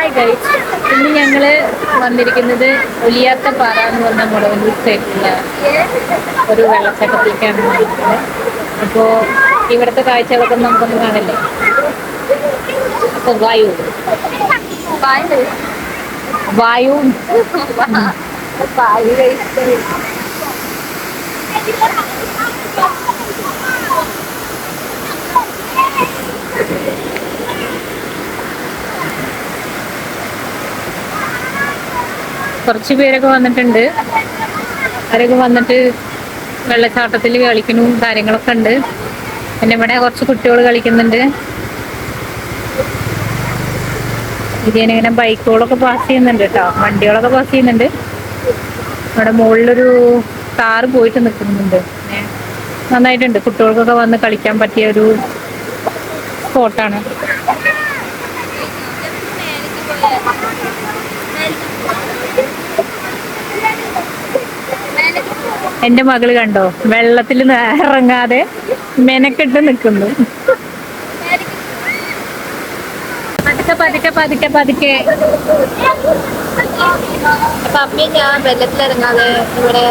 Hi guys, ഇന്ന് ഞങ്ങള് വന്നിരിക്കുന്നത് ഒലിയാത്ത പാറ എന്ന് പറഞ്ഞ മുളവന്നൂർ സൈഡിലുള്ള ഒരു വെള്ളച്ചാട്ടത്തിലേക്കാണ് വന്നിരിക്കുന്നത്. അപ്പോൾ ഇവിടുത്തെ കാഴ്ചകളൊക്കെ നമുക്കൊന്ന് കാണല്ലേ. അപ്പൊ വായു വായു കുറച്ച് പേരൊക്കെ വന്നിട്ടുണ്ട്. അവരൊക്കെ വന്നിട്ട് വെള്ളച്ചാട്ടത്തിൽ കളിക്കണ കാര്യങ്ങളൊക്കെ ഉണ്ട്. പിന്നെ ഇവിടെ കുറച്ച് കുട്ടികൾ കളിക്കുന്നുണ്ട്. ഇതിനിങ്ങനെ ബൈക്കുകളൊക്കെ പാസ് ചെയ്യുന്നുണ്ട് കേട്ടോ, വണ്ടികളൊക്കെ പാസ് ചെയ്യുന്നുണ്ട്. ഇവിടെ മുകളിലൊരു കാറ് പോയിട്ട് നിൽക്കുന്നുണ്ട്. നന്നായിട്ടുണ്ട്, കുട്ടികൾക്കൊക്കെ വന്ന് കളിക്കാൻ പറ്റിയ ഒരു സ്പോട്ടാണ്. എന്റെ മകള് കണ്ടോ, വെള്ളത്തിൽ ഇറങ്ങാതെ മെനക്കെട്ട് നിൽക്കുന്നു. പതുക്കെ പതുക്കെ പതുക്കെ പതുക്കെ. അപ്പൊ അമ്മയും ഞാൻ വെള്ളത്തിലിറങ്ങാതെ ഇവിടെ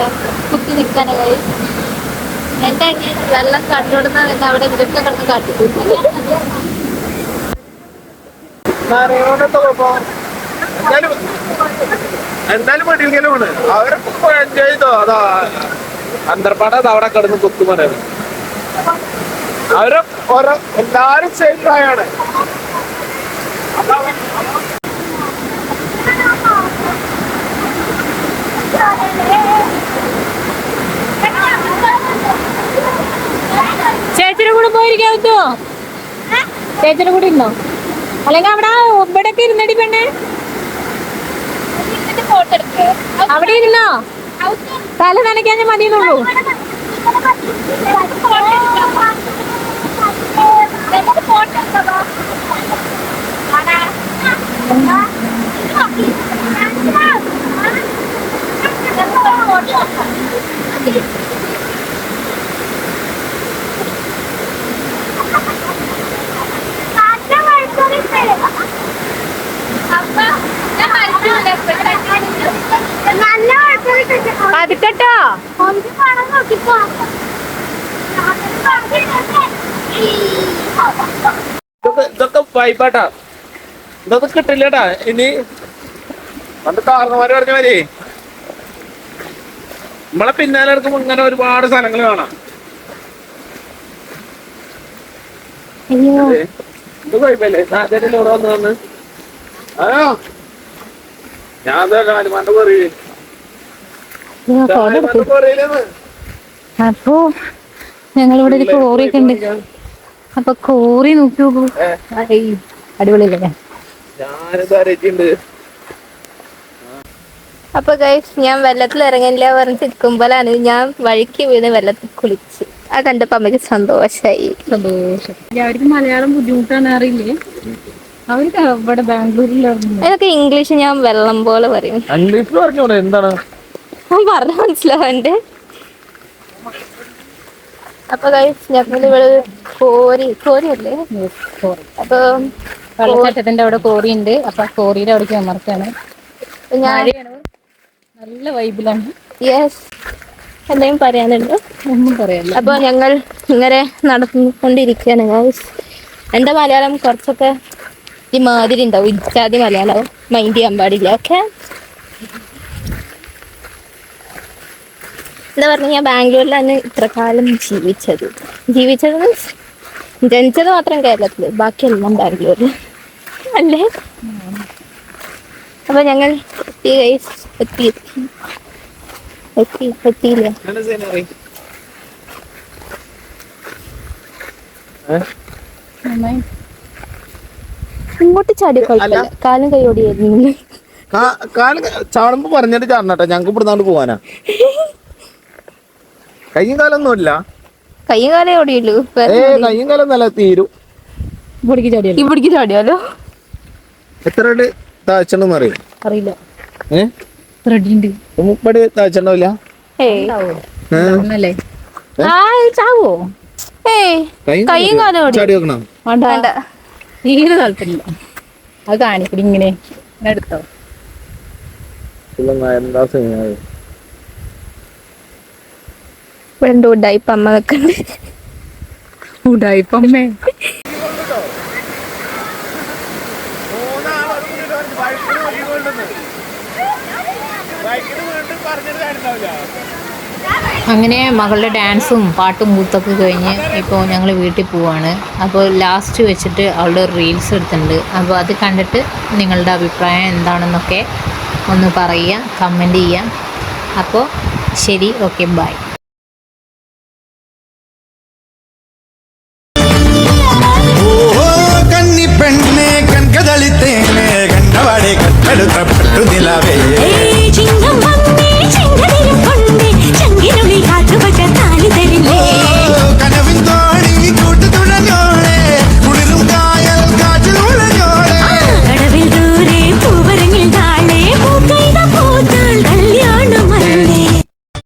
കുത്തി നിൽക്കാനായി. എന്റെ വെള്ളം കണ്ടുകൊടുന്ന അവിടെ ഇതൊക്കെ കിടന്ന് കാട്ടിക്കൂട്ടി. എന്തായാലും പട്ടികയിലാണ് അവരൊക്കെ എൻജോയ് ചെയ്തോ. അതാ അന്തർപ്പാട അവിടെ കിടന്ന് കുത്തുമനാണ്. അവര് ഓരോ എല്ലാരും സെയിം പ്രായമാണ്. ചേച്ചിയുടെ കൂടെ പോയിരിക്കാൻ പറ്റുമോ? ചേച്ചിയുടെ കൂടെ ഇരുന്നോ, അല്ലെങ്കിൽ അവിടെ ഇവിടൊക്കെ ഇരുന്നടി പെണ്ണെ. അവിടെ ഇരുന്നോ, തല നനയ്ക്കാൻ മതിയെന്നുള്ളൂ. പതുക്കട്ടോ. ഇതൊക്കെ വൈബാട്ടാ, ഇതൊക്കെ കിട്ടില്ലട്ടാ. ഇനി പണ്ട് കാരണവര് പറഞ്ഞ മാതിരി നമ്മളെ പിന്നാലെ എടുക്കുമ്പോ ഇങ്ങനെ ഒരുപാട് സ്ഥലങ്ങൾ കാണാം. ഇത് കുഴപ്പമില്ലേ, സാഹചര്യം ഇവിടെ വന്ന് വന്ന് അയ്യോ ഞാൻ കാലുമാന്റെ പറയേ. അപ്പൊ ഞങ്ങളിവിടെ ഒരു കോറിയൊക്കെ ഉണ്ട്. അപ്പൊ കോറി നോക്കി നോക്കൂ, അടിപൊളിയല്ലേ. ഞാനിത് അപ്പൊ ഗൈസ്, ഞാൻ വെള്ളത്തിൽ ഇറങ്ങില്ല പറഞ്ഞ് നിൽക്കുമ്പോഴാണ് ഞാൻ വഴിക്ക് വീണ് വെള്ളത്തിൽ കുളിച്ച്. അത് കണ്ടപ്പോ അമ്മയ്ക്ക് സന്തോഷായി. സന്തോഷം. അവർക്ക് മലയാളം ബുദ്ധിമുട്ടാണ് അറിയില്ലേ. അവർക്ക് ഇവിടെ ബാംഗ്ലൂരിലായിരുന്നു. അതൊക്കെ ഇംഗ്ലീഷ് ഞാൻ വെള്ളം പോലെ പറയും. ഇംഗ്ലീഷിൽ പറഞ്ഞോളൂ, എന്താണ് പറഞ്ഞ മനസ്സിലാവണ്ടേ. അപ്പൊ ഗൈസ്, ഞങ്ങളിവിടെ കോരിയല്ലേ. അപ്പൊ വെള്ളച്ചാട്ടത്തിന്റെ അവിടെ കോറി ഉണ്ട്. അപ്പൊ കോറിയുടെ അവിടേക്ക് അമർക്കാണ്. നല്ല വൈബിലാണ്. യെസ്, എന്തെങ്കിലും പറയാനുണ്ടോ? ഒന്നും പറയാനില്ല. അപ്പൊ ഞങ്ങൾ ഇങ്ങനെ നടന്നുകൊണ്ടിരിക്കുകയാണ് ഗൈസ്. എന്റെ മലയാളം കുറച്ചൊക്കെ ഈ മാതിരി ഉണ്ടാവും, ഇജാതി മലയാളം മൈൻഡ് ചെയ്യാൻ പാടില്ല. ഓക്കെ, എന്താ പറഞ്ഞ, ഞാൻ ബാംഗ്ലൂരിലാണ് ഇത്ര കാലം ജീവിച്ചത് മീൻസ് ജനിച്ചത് മാത്രം കേരളത്തില്, ബാക്കിയെല്ലാം ബാംഗ്ലൂരിൽ അല്ലേ. അപ്പൊ ഞങ്ങൾ എത്തിയില്ല. ഇങ്ങോട്ട് ചാടി കുഴപ്പമില്ല, കാലും കൈയോടിയായിരുന്നു. ചാടുമ്പോ പറഞ്ഞിട്ട് ചാടണട്ടോ, ഞങ്ങക്ക് ഇവിടുന്നാണ്ട് പോവാനാ. കയ്യും കാലൊന്നുമില്ല, കയ്യും കാലേ ഓടിയുള്ളൂ. കയ്യും കാലം നല്ല തീരും. ഇവിടേക്ക് ചാടിയാലോ? എത്ര താഴ്ചണ്ടെന്ന് അറിയാം, അറിയില്ല. മുപ്പടി താഴ്ചണ്ടാവില്ല. ചാവോ? കയ്യും കാലം ഓടി. ചാടി വെക്കണം. തീരെ താല്പര്യമില്ല. അത് കാണിക്കടി ഇങ്ങനെ എടുത്തോ. എന്താ സിനിമ ഇവിടെ ഉഡായിപ്പ് അമ്മ വെക്കണ്ട്. ഉടായിപ്പമ്മേ. അങ്ങനെ മകളുടെ ഡാൻസും പാട്ടും കൂത്തൊക്കെ കഴിഞ്ഞ് ഇപ്പോൾ ഞങ്ങൾ വീട്ടിൽ പോവാണ്. അപ്പോൾ ലാസ്റ്റ് വെച്ചിട്ട് അവളുടെ റീൽസ് എടുത്തിട്ടുണ്ട്. അപ്പോൾ അത് കണ്ടിട്ട് നിങ്ങളുടെ അഭിപ്രായം എന്താണെന്നൊക്കെ ഒന്ന് പറയുക, കമൻറ്റ് ചെയ്യുക. അപ്പോൾ ശരി, ഓക്കെ, ബൈ. പെണ്ണെ കൺകതളിത്തേനെ കണ്ടവാടെ കട്ടെടുത്ത പെട്ടു നിലവേ